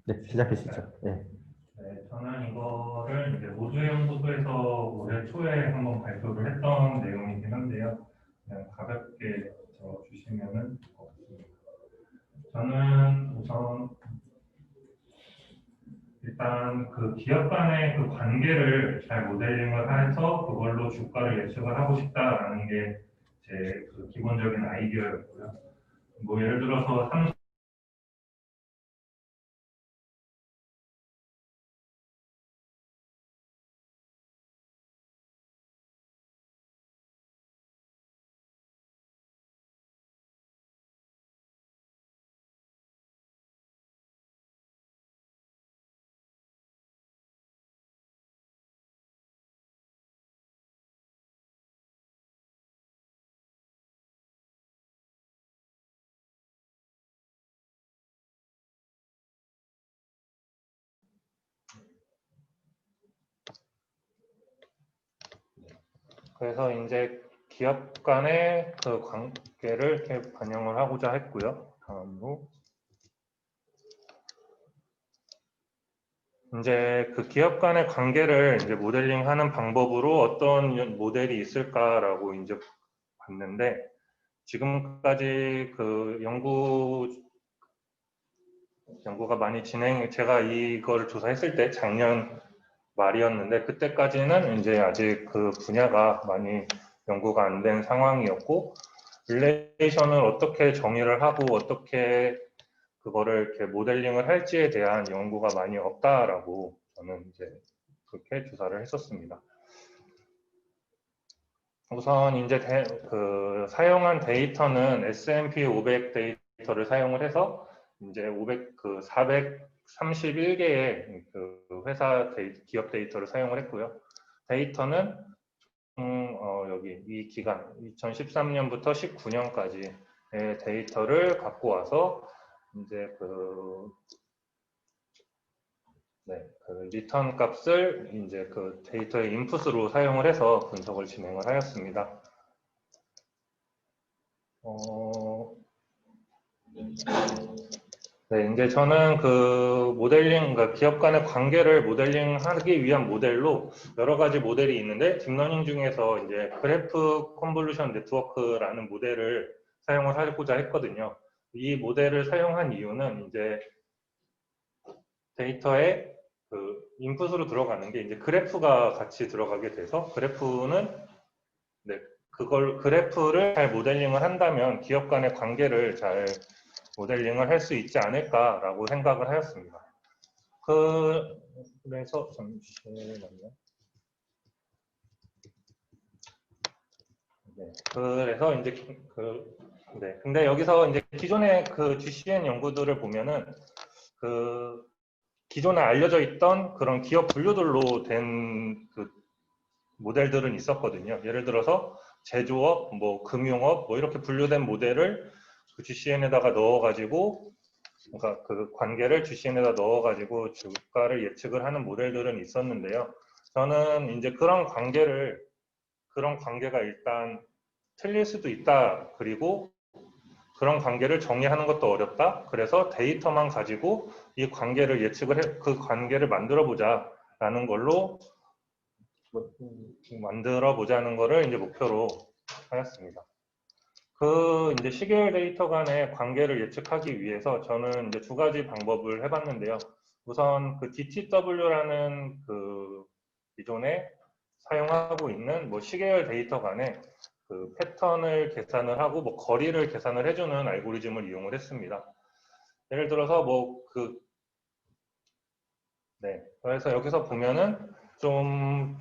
네, 시작하시죠. 네. 네, 저는 이거를 이제 모두연구소에서 올해 초에 한번 발표를 했던 내용이긴 한데요. 그냥 가볍게 적어주시면은 될 것 같습니다. 저는 우선 일단 그 기업 간의 그 관계를 잘 모델링을 해서 그걸로 주가를 예측을 하고 싶다라는 게 제 그 기본적인 아이디어였고요. 뭐 예를 들어서 그래서 이제 기업 간의 그 관계를 이렇게 반영을 하고자 했고요. 다음으로 이제 그 기업 간의 관계를 이제 모델링하는 방법으로 어떤 모델이 있을까라고 이제 봤는데 지금까지 그 연구가 많이 제가 이걸 조사했을 때 작년 말이었는데 그때까지는 이제 아직 그 분야가 많이 연구가 안 된 상황이었고 릴레이션을 어떻게 정의를 하고 어떻게 그거를 이렇게 모델링을 할지에 대한 연구가 많이 없다라고 저는 이제 그렇게 조사를 했었습니다. 우선 이제 사용한 데이터는 S&P 500 데이터를 사용을 해서 이제 431개의 그 기업 데이터를 사용을 했고요. 데이터는 여기 이 기간 2013년부터 19년까지의 데이터를 갖고 와서 이제 그 리턴 값을 이제 그 데이터의 인풋으로 사용을 해서 분석을 진행을 하였습니다. 네, 이제 저는 그 그러니까 기업 간의 관계를 모델링하기 위한 모델로 여러 가지 모델이 있는데 딥러닝 중에서 이제 그래프 컨볼루션 네트워크라는 모델을 사용을 하고자 했거든요. 이 모델을 사용한 이유는 이제 데이터에 그 인풋으로 들어가는 게 이제 그래프가 같이 들어가게 돼서 그래프를 잘 모델링을 한다면 기업 간의 관계를 잘 모델링을 할 수 있지 않을까라고 생각을 하였습니다. 그래서 잠시만요. 네, 그래서 이제 근데 여기서 이제 기존의 그 GCN 연구들을 보면은 그 기존에 알려져 있던 그런 기업 분류들로 된 그 모델들은 있었거든요. 예를 들어서 제조업, 뭐 금융업, 뭐 이렇게 분류된 모델을 그 GCN에다가 넣어가지고 그러니까 그 관계를 GCN에다 넣어가지고 주가를 예측을 하는 모델들은 있었는데요. 저는 이제 그런 관계가 일단 틀릴 수도 있다. 그리고 그런 관계를 정의하는 것도 어렵다. 그래서 데이터만 가지고 이 관계를 그 관계를 만들어 보자라는 걸로 만들어 보자는 거를 이제 목표로 하였습니다. 그 이제 시계열 데이터 간의 관계를 예측하기 위해서 저는 이제 두 가지 방법을 해봤는데요. 우선 그 DTW라는 그 기존에 사용하고 있는 뭐 시계열 데이터 간의 그 패턴을 계산을 하고 뭐 거리를 계산을 해주는 알고리즘을 이용을 했습니다. 예를 들어서 그래서 여기서 보면은 좀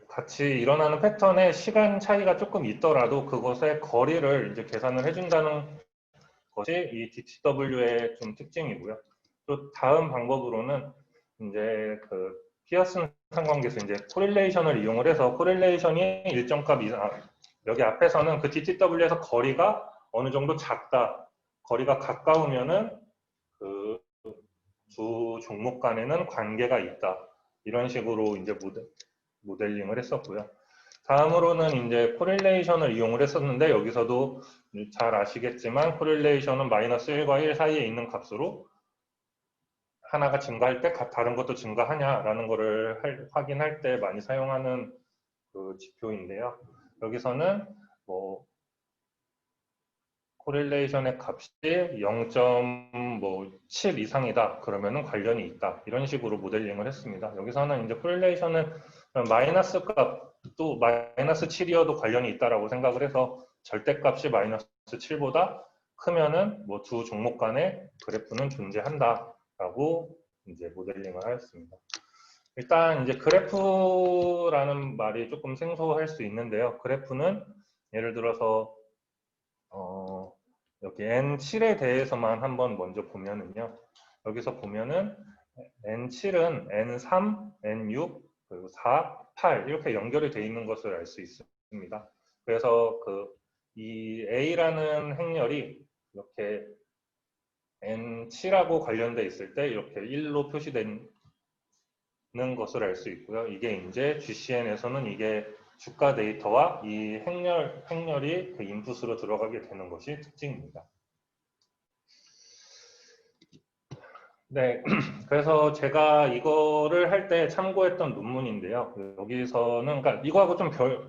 같이 일어나는 패턴의 시간 차이가 조금 있더라도 그것의 거리를 이제 계산을 해준다는 것이 이 DTW의 좀 특징이고요. 또 다음 방법으로는 이제 그 피어슨 상관계수 이제 코릴레이션을 이용을 해서 코릴레이션이 일정 값 이상 여기 앞에서는 그 DTW에서 거리가 어느 정도 작다, 거리가 가까우면은 그 두 종목 간에는 관계가 있다. 이런 식으로 이제 모델링을 했었고요. 다음으로는 이제 코릴레이션을 이용을 했었는데 여기서도 잘 아시겠지만 코릴레이션은 마이너스 1과 1 사이에 있는 값으로 하나가 증가할 때 다른 것도 증가하냐라는 거를 확인할 때 많이 사용하는 그 지표인데요. 여기서는 뭐 코릴레이션의 값이 0.7 이상이다. 그러면은 관련이 있다. 이런 식으로 모델링을 했습니다. 여기서는 이제 코릴레이션은 마이너스 값도 마이너스 7이어도 관련이 있다라고 생각을 해서 절대값이 마이너스 7보다 크면은 뭐 두 종목 간의 그래프는 존재한다라고 이제 모델링을 하였습니다. 일단 이제 그래프라는 말이 조금 생소할 수 있는데요. 그래프는 예를 들어서 여기 N7에 대해서만 한번 먼저 보면은요. 여기서 보면은 N7은 N3, N6, 그리고 4, 8 이렇게 연결이 되어 있는 것을 알 수 있습니다. 그래서 이 A라는 행렬이 이렇게 N7하고 관련돼 있을 때 이렇게 1로 표시되는 것을 알 수 있고요. 이게 이제 GCN에서는 이게 주가 데이터와 이 행렬이 그 인풋으로 들어가게 되는 것이 특징입니다. 네, 그래서 제가 이거를 할 때 참고했던 논문인데요. 여기서는, 그러니까 이거하고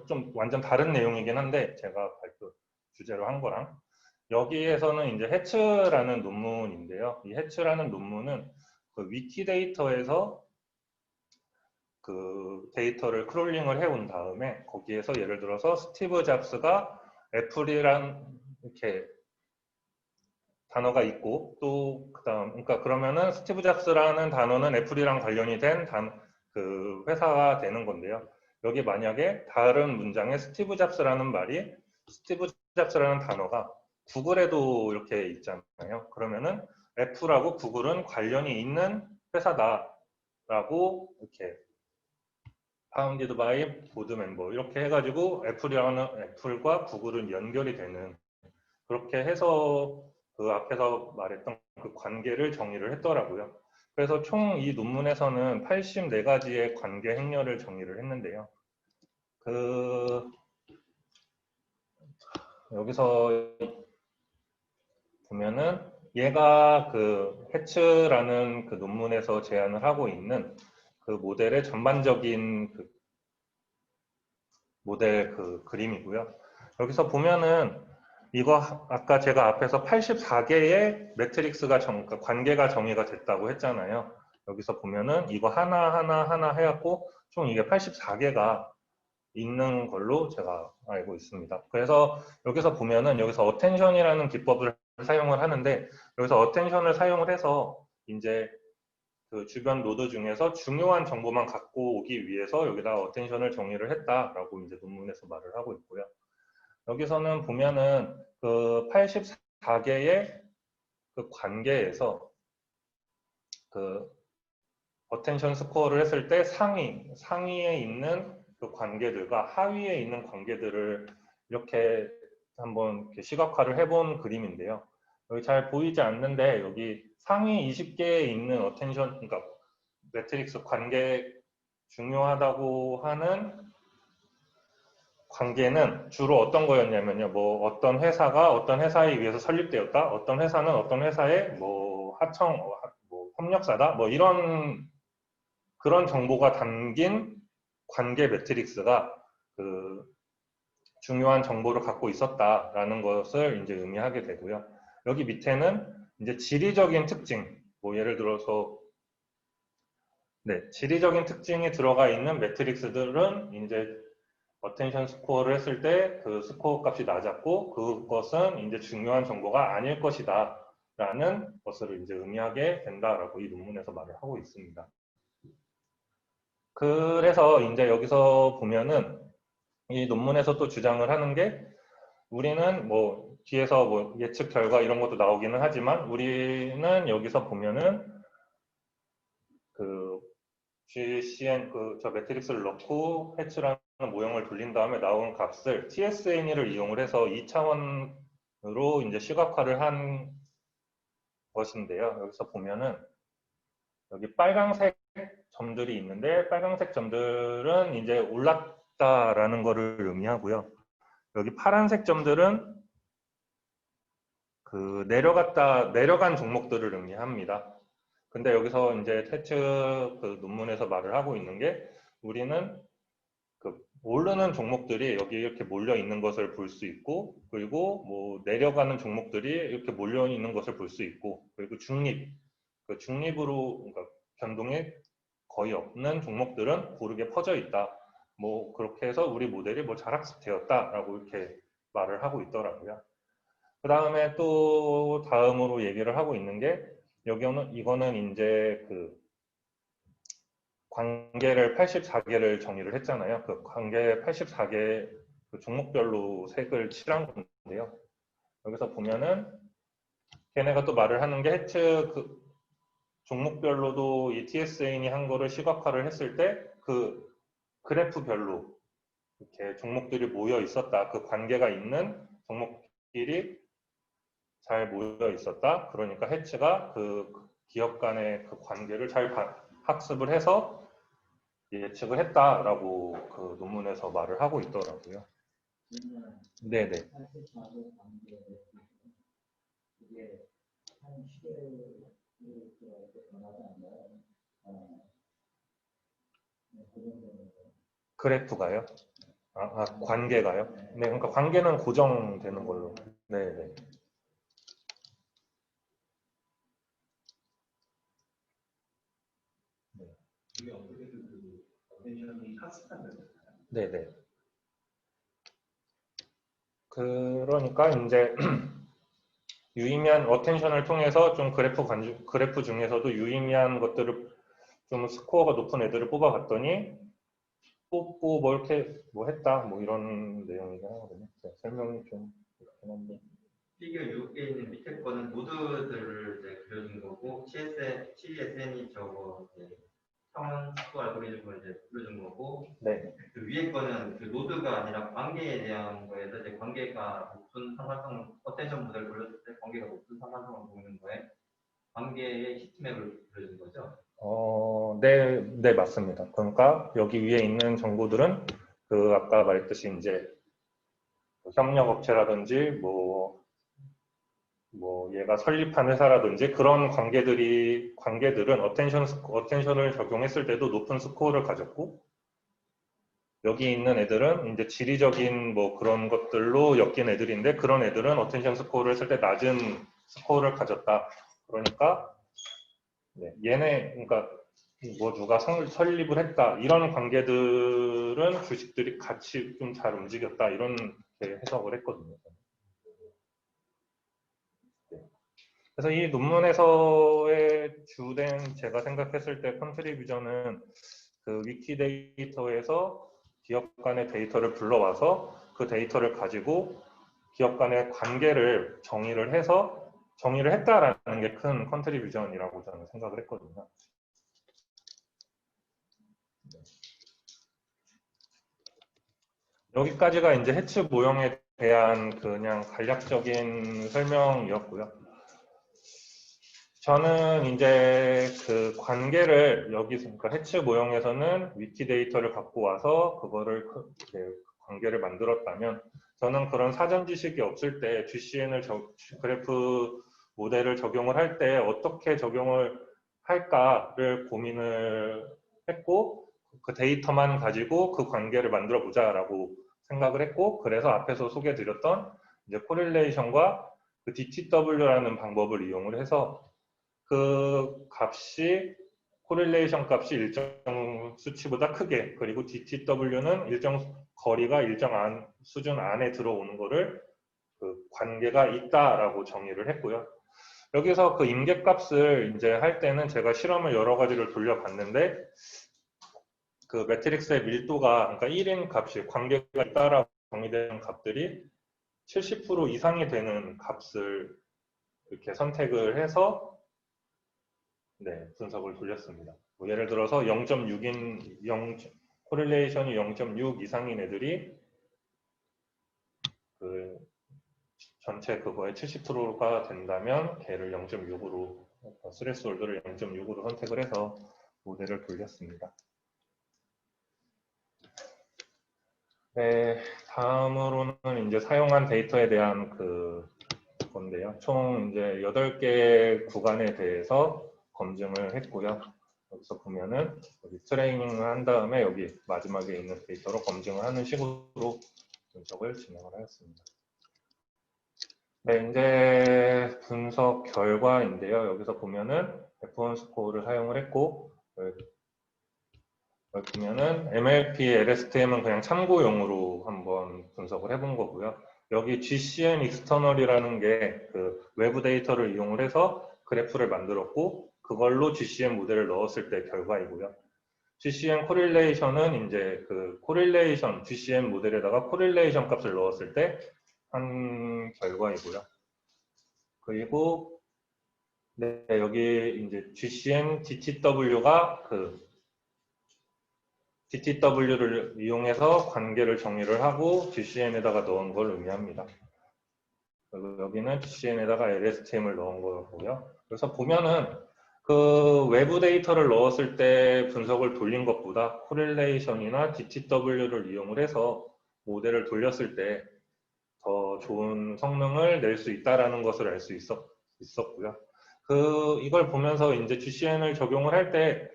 좀 완전 다른 내용이긴 한데, 제가 발표 주제로 한 거랑. 여기에서는 이제 해츠라는 논문인데요. 이 해츠라는 논문은 그 위키데이터에서 그 데이터를 크롤링을 해온 다음에 거기에서 예를 들어서 스티브 잡스가 애플이란 이렇게 단어가 있고 또 그다음 그러니까 그러면은 스티브 잡스라는 단어는 애플이랑 관련이 된 그 회사가 되는 건데요. 여기 만약에 다른 문장에 스티브 잡스라는 단어가 구글에도 이렇게 있잖아요. 그러면은 애플하고 구글은 관련이 있는 회사다라고 이렇게 founded by board member 이렇게 해가지고 애플과 구글은 연결이 되는 그렇게 해서 그 앞에서 말했던 그 관계를 정의를 했더라고요. 그래서 총 이 논문에서는 84가지의 관계 행렬을 정의를 했는데요. 여기서 보면은 얘가 그 해츠라는 그 논문에서 제안을 하고 있는 그 모델의 전반적인 그 모델 그 그림이고요. 여기서 보면은 이거 아까 제가 앞에서 84개의 매트릭스가 그러니까 관계가 정의가 됐다고 했잖아요. 여기서 보면은 이거 하나 해갖고 총 이게 84개가 있는 걸로 제가 알고 있습니다. 그래서 여기서 보면은 여기서 어텐션이라는 기법을 사용을 하는데 여기서 어텐션을 사용을 해서 이제 그 주변 노드 중에서 중요한 정보만 갖고 오기 위해서 여기다 어텐션을 정의를 했다라고 이제 논문에서 말을 하고 있고요. 여기서는 보면은 그 84개의 그 관계에서 그 어텐션 스코어를 했을 때 상위에 있는 그 관계들과 하위에 있는 관계들을 이렇게 한번 이렇게 시각화를 해본 그림인데요. 여기 잘 보이지 않는데 여기 상위 20개에 있는 어텐션, 그러니까 매트릭스 관계 중요하다고 하는 관계는 주로 어떤 거였냐면요. 뭐 어떤 회사가 어떤 회사에 의해서 설립되었다. 어떤 회사는 어떤 회사의 뭐 뭐 협력사다. 뭐 그런 정보가 담긴 관계 매트릭스가 그 중요한 정보를 갖고 있었다라는 것을 이제 의미하게 되고요. 여기 밑에는 이제 지리적인 특징, 뭐 예를 들어서 지리적인 특징이 들어가 있는 매트릭스들은 이제 어텐션 스코어를 했을 때 그 스코어 값이 낮았고 그것은 이제 중요한 정보가 아닐 것이다 라는 것을 이제 의미하게 된다라고 이 논문에서 말을 하고 있습니다. 그래서 이제 여기서 보면은 이 논문에서 또 주장을 하는 게 우리는 뭐 뒤에서 뭐 예측 결과 이런 것도 나오기는 하지만 우리는 여기서 보면은 그 GCN 저 매트릭스를 넣고 해츠라는 모형을 돌린 다음에 나온 값을 TSN을 이용을 해서 2차원으로 이제 시각화를 한 것인데요. 여기서 보면은 여기 빨강색 점들이 있는데 빨강색 점들은 이제 올랐다라는 것을 의미하고요. 여기 파란색 점들은 그 내려간 종목들을 의미합니다. 근데 여기서 이제 해츠 그 논문에서 말을 하고 있는 게 우리는 그 오르는 종목들이 여기 이렇게 몰려 있는 것을 볼 수 있고, 그리고 뭐 내려가는 종목들이 이렇게 몰려 있는 것을 볼 수 있고, 그리고 중립, 그 중립으로 그러니까 변동이 거의 없는 종목들은 고르게 퍼져 있다. 뭐 그렇게 해서 우리 모델이 뭐 잘 학습되었다라고 이렇게 말을 하고 있더라고요. 그 다음에 또 다음으로 얘기를 하고 있는 게 여기는 이거는 이제 그 관계를 84개를 정의를 했잖아요. 그 관계 84개 그 종목별로 색을 칠한 건데요. 여기서 보면은 걔네가 또 말을 하는 게 해츠 그 종목별로도 이 TSN이 한 거를 시각화를 했을 때 그 그래프별로 이렇게 종목들이 모여 있었다. 그 관계가 있는 종목끼리 잘 모여 있었다. 그러니까 해츠가 그 기업 간의 그 관계를 잘 학습을 해서 예측을 했다라고 그 논문에서 말을 하고 있더라고요. 네네. 그래프가요? 관계가요? 네, 그러니까 관계는 고정되는 걸로. 네네. 네네. 그러니까 이제 유의미한 어텐션을 통해서 좀 그래프 중에서도 유의미한 것들을 좀 스코어가 높은 애들을 뽑아봤더니 뽑고 뭐 이렇게 뭐 했다 뭐 이런 내용이긴 하거든요. 네, 설명이 좀 그렇긴 한데. 피겨 6에 있는 밑에 거는 노드들을 이제 그려준 거고 CSN이 저거 이제 평원 스코어 알고리즘을 이제 그려준 거고 네. 그 위에 거는 그 노드가 아니라 관계에 대한 거에서 이제 관계가 높은 상관성 어텐션 모델을 돌렸을 때 관계가 높은 상관성을 보이는 거에 관계의 히트맵을 그려준 거죠. 네, 네, 맞습니다. 그러니까 여기 위에 있는 정보들은 그 아까 말했듯이 이제 협력업체라든지 뭐 얘가 설립한 회사라든지 그런 관계들은 어텐션을 적용했을 때도 높은 스코어를 가졌고 여기 있는 애들은 이제 지리적인 뭐 그런 것들로 엮인 애들인데 그런 애들은 어텐션 스코어를 했을 때 낮은 스코어를 가졌다. 그러니까 네, 얘네 그러니까 뭐 누가 설립을 했다 이런 관계들은 주식들이 같이 좀 잘 움직였다 이런 해석을 했거든요. 네. 그래서 이 논문에서의 주된 제가 생각했을 때 컨트리뷰전은 그 위키데이터에서 기업 간의 데이터를 불러와서 그 데이터를 가지고 기업 간의 관계를 정의를 했다라는 게 큰 컨트리뷰전이라고 저는 생각을 했거든요. 여기까지가 이제 해치 모형에 대한 그냥 간략적인 설명이었고요. 저는 이제 그 관계를 여기서 그러니까 해치 모형에서는 위키데이터를 갖고 와서 그거를 관계를 만들었다면 저는 그런 사전 지식이 없을 때 GCN을 그래프 모델을 적용을 할 때 어떻게 적용을 할까를 고민을 했고 그 데이터만 가지고 그 관계를 만들어 보자라고 생각을 했고 그래서 앞에서 소개드렸던 이제 코릴레이션과 그 DTW라는 방법을 이용을 해서 그 값이 코릴레이션 값이 일정 수치보다 크게 그리고 DTW는 일정 거리가 일정 수준 안에 들어오는 거를 그 관계가 있다라고 정의를 했고요. 여기서 그 임계값을 이제 할 때는 제가 실험을 여러 가지를 돌려봤는데 그 매트릭스의 밀도가 그러니까 1인 값이 관계가 있다라고 정의되는 값들이 70% 이상이 되는 값을 이렇게 선택을 해서 네, 분석을 돌렸습니다. 뭐 예를 들어서 0.6인 코릴레이션이 0.6 이상인 애들이 그 전체 그거의 70%가 된다면 걔를 0.6으로 스레스홀드를 0.6으로 선택을 해서 모델을 돌렸습니다. 네, 다음으로는 이제 사용한 데이터에 대한 그 건데요. 총 이제 8개 구간에 대해서 검증을 했고요. 여기서 보면은 여기 트레이닝을 한 다음에 여기 마지막에 있는 데이터로 검증을 하는 식으로 분석을 진행을 하였습니다. 네, 이제 분석 결과인데요. 여기서 보면은 F1 스코어를 사용을 했고, 여기 보면은 MLP, LSTM은 그냥 참고용으로 한번 분석을 해본 거고요. 여기 GCN 익스터널이라는 게 그 외부 데이터를 이용을 해서 그래프를 만들었고, 그걸로 GCN 모델을 넣었을 때 결과이고요. GCN 코릴레이션은 이제 그 코릴레이션, GCN 모델에다가 코릴레이션 값을 넣었을 때 한 결과이고요. 그리고 네, 여기 이제 GCN DTW가 그 DTW를 이용해서 관계를 정의를 하고 GCN에다가 넣은 걸 의미합니다. 그리고 여기는 GCN에다가 LSTM을 넣은 거고요. 그래서 보면은 그 외부 데이터를 넣었을 때 분석을 돌린 것보다 코릴레이션이나 DTW를 이용을 해서 모델을 돌렸을 때 더 좋은 성능을 낼 수 있다라는 것을 알 수 있었고요. 이걸 보면서 이제 GCN을 적용을 할 때,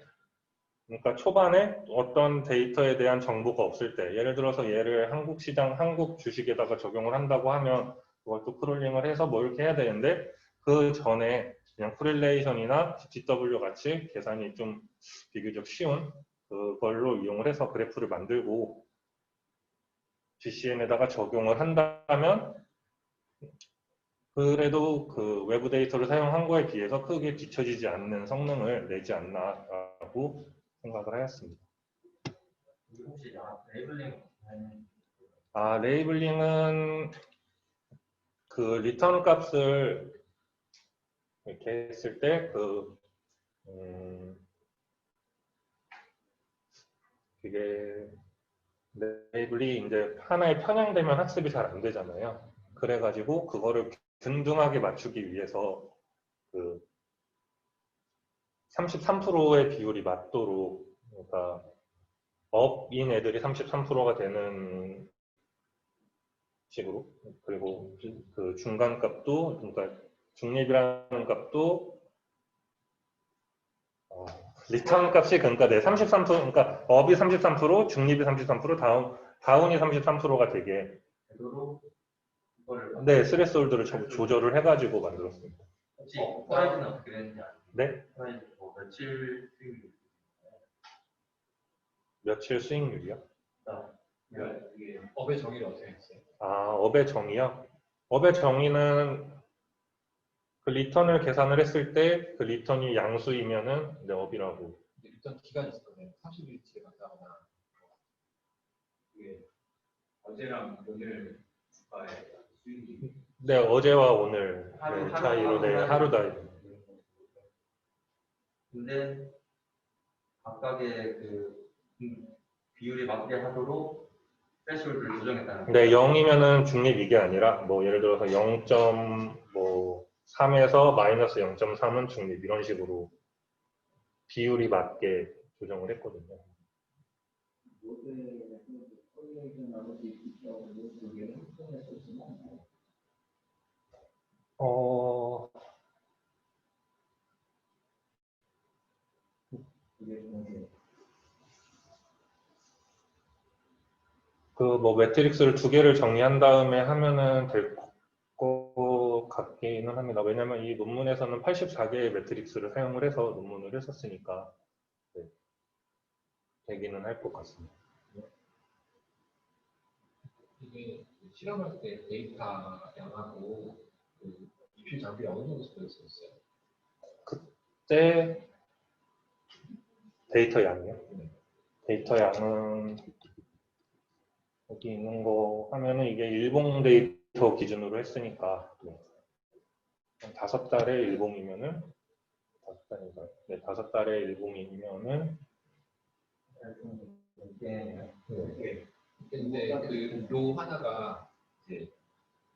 그러니까 초반에 어떤 데이터에 대한 정보가 없을 때, 예를 들어서 얘를 한국 시장, 한국 주식에다가 적용을 한다고 하면 그걸 또 크롤링을 해서 뭐 이렇게 해야 되는데, 그 전에 그냥 코릴레이션이나 DTW 같이 계산이 좀 비교적 쉬운 그걸로 이용을 해서 그래프를 만들고 GCN에다가 적용을 한다면 그래도 그 외부 데이터를 사용한 거에 비해서 크게 뒤처지지 않는 성능을 내지 않나라고 생각을 하였습니다. 혹시 레이블링 레이블링은 그 리턴 값을 이렇게 했을 때 그게 레이블이 이제 하나에 편향되면 학습이 잘 안 되잖아요. 그래가지고 그거를 균등하게 맞추기 위해서 그 33%의 비율이 맞도록, 그러니까 업인 애들이 33%가 되는 식으로, 그리고 그 중간 값도, 그러니까 중립이라는 값도 리턴 값이 그러니까 33%, 그러니까 업이 33%, 중립이 33%, 다운이 33%가 되게 제도로 이거를 네, 스레스홀드를 조절을 해가지고 만들었습니다. 혹시 호라이즌은 어떻게 되는지 아세요? 네? 호라이즌 뭐 며칠 수익률 며칠 수익률이요? 이게 업의 정의를 어떻게 했어요? 업의 정의요? 업의 정의는 그 리턴을 계산을 했을 때 그 리턴이 양수이면은 이제 업이라고. 리턴 기간이 있었거든요. 30일치에 간다거나 이게 어제랑 오늘 주가의 수익이 네, 어제와 오늘 하루, 차이로 하루 다이. 근데 각각의 그 비율에 맞게 하도록 threshold를 조정했다는 네, 0이면은 중립 이게 아니라 뭐 예를 들어서 0.3에서 마이너스 0.3은 중립 이런 식으로 비율이 맞게 조정을 했거든요. 그 뭐 매트릭스를 두 개를 정리한 다음에 하면은 될 것 같기는 합니다. 왜냐면 이 논문에서는 84개의 매트릭스를 사용을 해서 논문을 했었으니까 네, 되기는 할 것 같습니다. 이게 실험할 때 데이터 양하고 그 입실 장비 어느 정도 쓰였어요? 그때 데이터 양이요? 데이터 양은 여기 있는 거 하면은 이게 일봉 데이터 기준으로 했으니까 네. 5달에 일봉이면은 5달인가요? 네, 5달에 일봉이면은 근데 그로 하나가 이제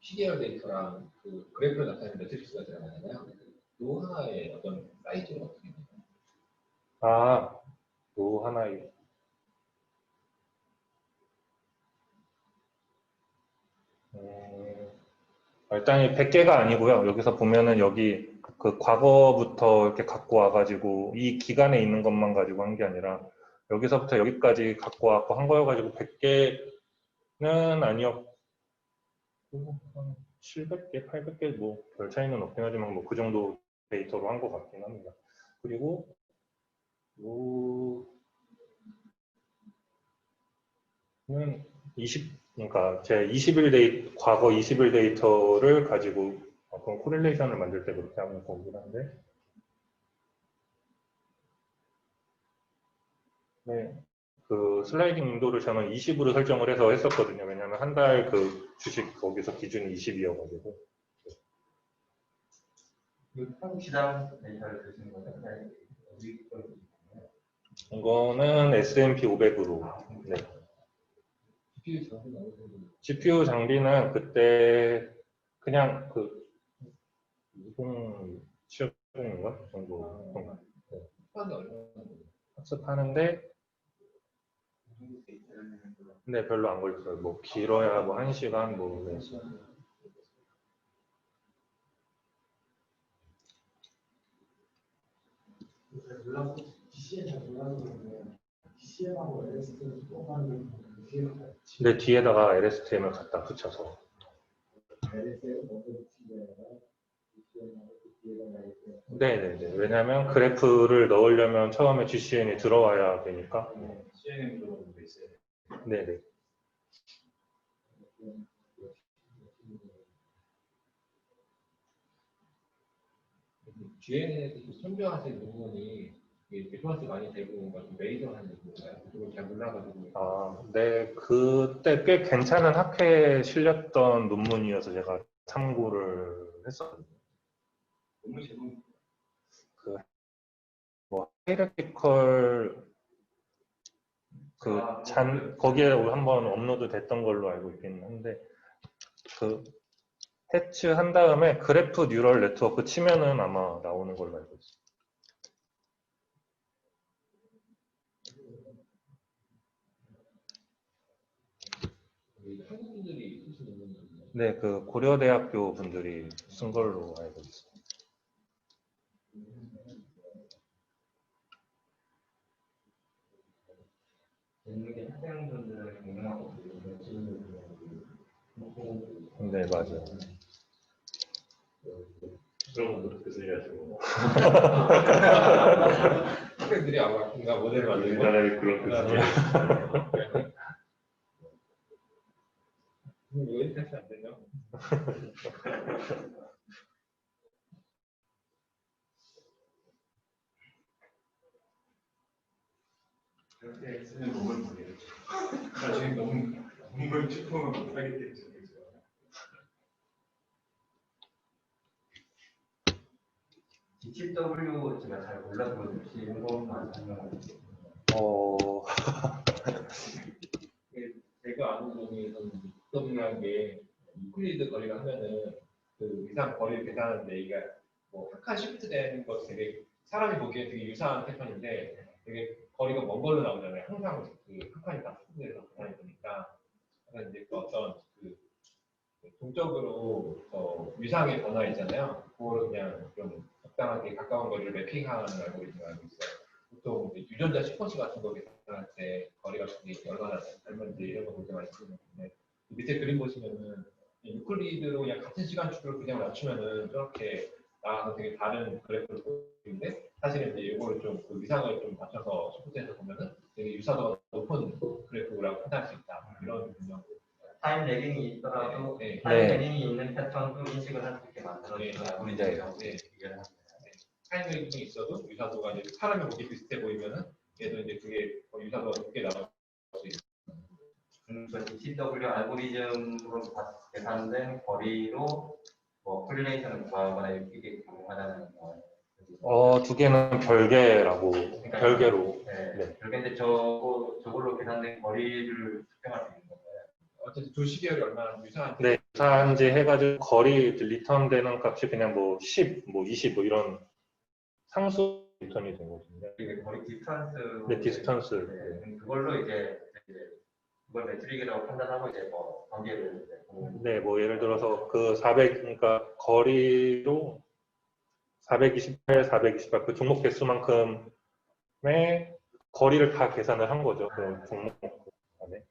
시계열 데이터랑 그 그래프를 나타내는 매트릭스가 들어가잖아요. 로 하나의 어떤 사이즈는 어떻게 돼요? 요 하나에 일단 100개가 아니고요. 여기서 보면은 여기 그 과거부터 이렇게 갖고 와가지고 이 기간에 있는 것만 가지고 한 게 아니라 여기서부터 여기까지 갖고 와서 한 거여가지고 100개는 아니었고 한 700개, 800개 뭐 별 차이는 없긴 하지만 뭐 그 정도 데이터로 한 것 같긴 합니다. 그리고 는 그러니까 제 20일 과거 20일 데이터를 가지고 어떤 코릴레이션을 만들 때 그렇게 하는 거긴 한데, 네, 그 슬라이딩 윈도를 저는 20으로 설정을 해서 했었거든요. 왜냐하면 한 달 그 주식 거기서 기준이 20이어가지고. 한국 시장 데이터를 쓰시는 거죠? 이거는 S&P 500으로. 네. CPU 장비 나오는 GPU 장비는 그때 그냥 그 무슨 취업인가 그 정도 판이 얼마나 학습하는데, 근데 별로 안 걸렸어요. 뭐 길어야 뭐 1시간 뭐 그래서. 근데 뒤에다가 LSTM을 갖다 붙여서. 네네네. 왜냐하면 그래프를 넣으려면 처음에 GCN이 들어와야 되니까. CNM 들어오는 게 있어요. 네네. GN에서 선별하신 부분이 디퍼런스 많이 되고 뭔가 좀 메이저한 부분인가요? 그걸 잘 몰라가지고. 아, 네. 그때 꽤 괜찮은 학회에 실렸던 논문이어서 제가 참고를 했었거든요. 너무 제목 뭐 하이라키컬 거기에 한번 업로드 됐던 걸로 알고 있긴 한데, 그 해치 한 다음에 그래프 뉴럴 네트워크 치면은 아마 나오는 걸로 알고 있어요. 한국 분들이 쓰시는 건가요? 네, 그 고려대학교 분들이 쓴 걸로 알고 있어요. 이게 학생분들은 공부하고 네, 맞아요. 그런 거 그렇게 쓰셔가지고 학생들이 아마 뭔가 모델을 만들고 우리나라에 그런 뜻이 이거 인터넷이 안 되냐? 그렇게 쓰는 법을 보내요. 나중에 너무 공부를 축소를 못하기 때문에 DTW 제가 잘 몰라서 혹시 이것만 설명해주세요. 제가 아는 중에서는 중요한 게 유클리드 거리가 하면은 그 이상 거리를 계산하는데 이게 뭐 한 칸 시프트 되는 거 되게 사람이 보기에 되게 유사한 패턴인데 되게 거리가 먼 걸로 나오잖아요. 항상 그 한 칸이 다 시프트돼서 계산이 되니까 그래서 이제 그 어떤 그 동적으로 위상의 변화 있잖아요. 그거를 그냥 좀 적당하게 가까운 거리를 매핑하는 알고리즘을 알고 있어요. 보통 이제 유전자 시퀀스 같은 거 계산할 때 거리가 되게 얼마나 닮은지 이런 거 되게 많이 쓰는데 밑에 그림 보시면은 유클리드로 그냥 같은 시간축을 그냥 맞추면은 저렇게 나와서 되게 다른 그래프를 보이는데 사실은 이제 이거를 좀 그 위상을 좀 맞춰서 시프트해서 보면은 되게 유사도가 높은 그래프라고 판단할 수 있다. 이런 분명. 타임 레깅이 있더라도 네. 타임 네. 레깅이 있는 패턴도 인식을 할 수 있게 만들어주는 알고리즘이라고 이해를 합니다. 타임레깅이 있어도 유사도가 이제 사람이 보기 비슷해 보이면은 얘도 이제 그게 유사도가 높게 나올 수 있어요. 그 DTW 알고리즘으로 계산된 거리로 뭐 코릴레이션을 구하거나 이게 가능하다는 거예요. 두 개는 별개라고, 그러니까 별개로. 네. 네. 별개인데 저걸로 계산된 거리를 측정할 수 있는 거예요. 어쨌든 두 시계열이 얼마나 유사한지. 네, 유사한지 해가지고 거리 리턴되는 값이 그냥 뭐 10, 뭐 20, 뭐 이런 상수 리턴이 된 거거든요. 이게 거리 디스턴스. 네, 디스턴스. 네. 그걸로 이제 그걸 매트릭이라고 판단하고 이제 뭐 관계를 네, 뭐 예를 들어서 그 400, 그러니까 거리로 428, 428 그 종목 개수만큼의 거리를 다 계산을 한 거죠. 그 종목 안에.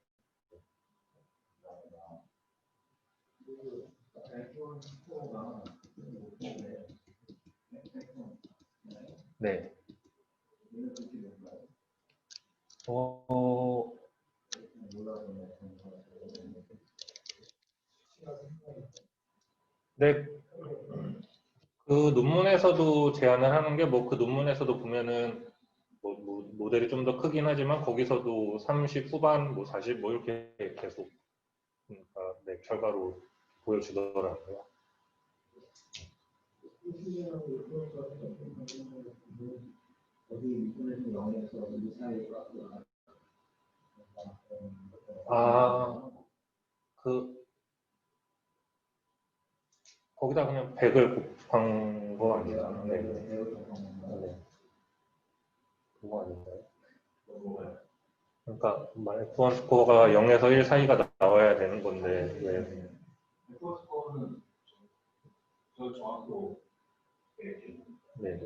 네. 네. 그 논문에서도 제안을 하는 게 뭐 그 논문에서도 보면은 뭐 모델이 좀 더 크긴 하지만 거기서도 30 후반, 뭐 40 뭐 이렇게 계속 그러니까 네, 결과로 보여주더라고요. 아, 그 거기다 그냥 100을 곱한 거 아니에요? 네. 네. 그거 아닌가요? 그러니까 만약 F1 스코어가 0에서 1 사이가 나와야 되는 건데 왜? 스코어는 저 정확도 네.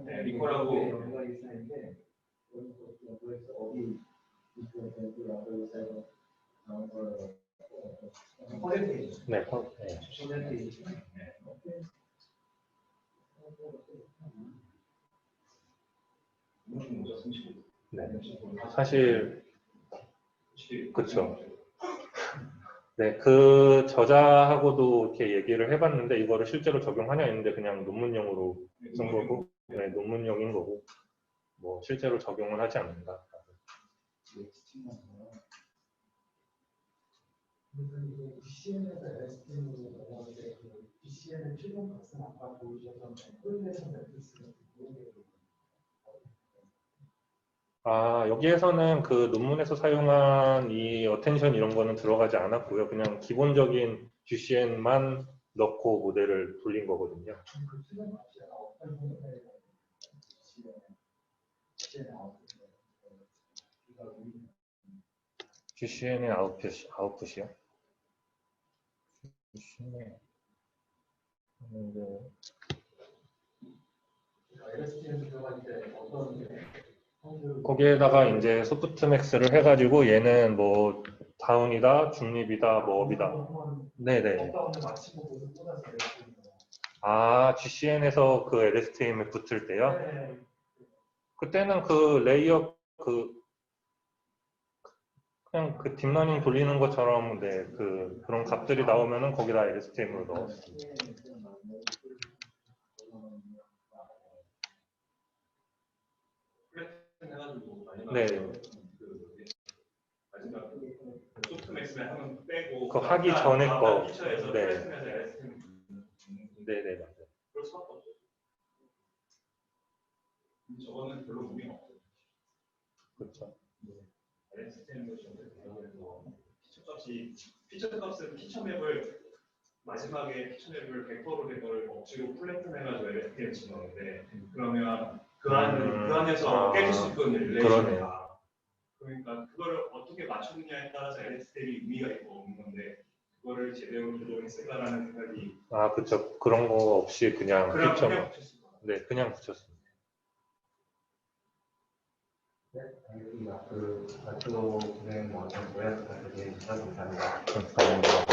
네, 리콜하고 네. 네. 네. 사실 그렇죠. 네, 그 저자하고도 이렇게 얘기를 해봤는데 이거를 실제로 적용하냐 했는데 그냥 논문용으로 쓴 거고, 네, 논문용인 거고, 뭐 실제로 적용을 하지 않는다. BCN에서 LSTM으로 넘어가는데 BCN의 최종 값은 아까 보여주셨던 콜레이션 매트리스는 아, 여기에서는 그 논문에서 사용한 이 어텐션 이런 거는 들어가지 않았고요. 그냥 기본적인 GCN만 넣고 모델을 돌린 거거든요. 그 최종 값이 어떤 형태의 GCN의 아웃풋이요? GCN의 LSTM 들어갈 때 어떤 거기에다가 이제 소프트맥스를 해가지고 얘는 뭐 다운이다, 중립이다, 뭐 업이다. 네네. 아, GCN에서 그 LSTM에 붙을 때요? 그때는 그 레이어 그냥 그 딥러닝 돌리는 것처럼 네, 그런 값들이 나오면은 거기다 LSTM으로 넣었습니다. 네. 마지막 소프트맥스를 하면 빼고 그 하기 전에 거. 피처에서 네. 네네 맞아요. 그럴 수밖에 없죠. 저거는 별로 의미가 없어요. 그렇죠. LSTM도 저거 피처 값은 피처 맵을 마지막에 피처 맵을 벡터로 된 걸 억지로 플래튼해가지고 LSTM 집어넣는데 그러면 그 안에서 깨질 수 있거든요. 릴레이션이. 그러니까 그거를 어떻게 맞추느냐에 따라서 LSTM이 의미가 있고 없는 건데 그거를 제대로 조정했을까라는 생각이. 아 그렇죠. 그런 거 없이 그냥 피처. 그냥 붙였습니다. 네, 그냥 붙였습니다. 네, 알겠습니다. 그 발표 진행 뭐 어떤 모양 같은 게 감사합니다. 감사합니다.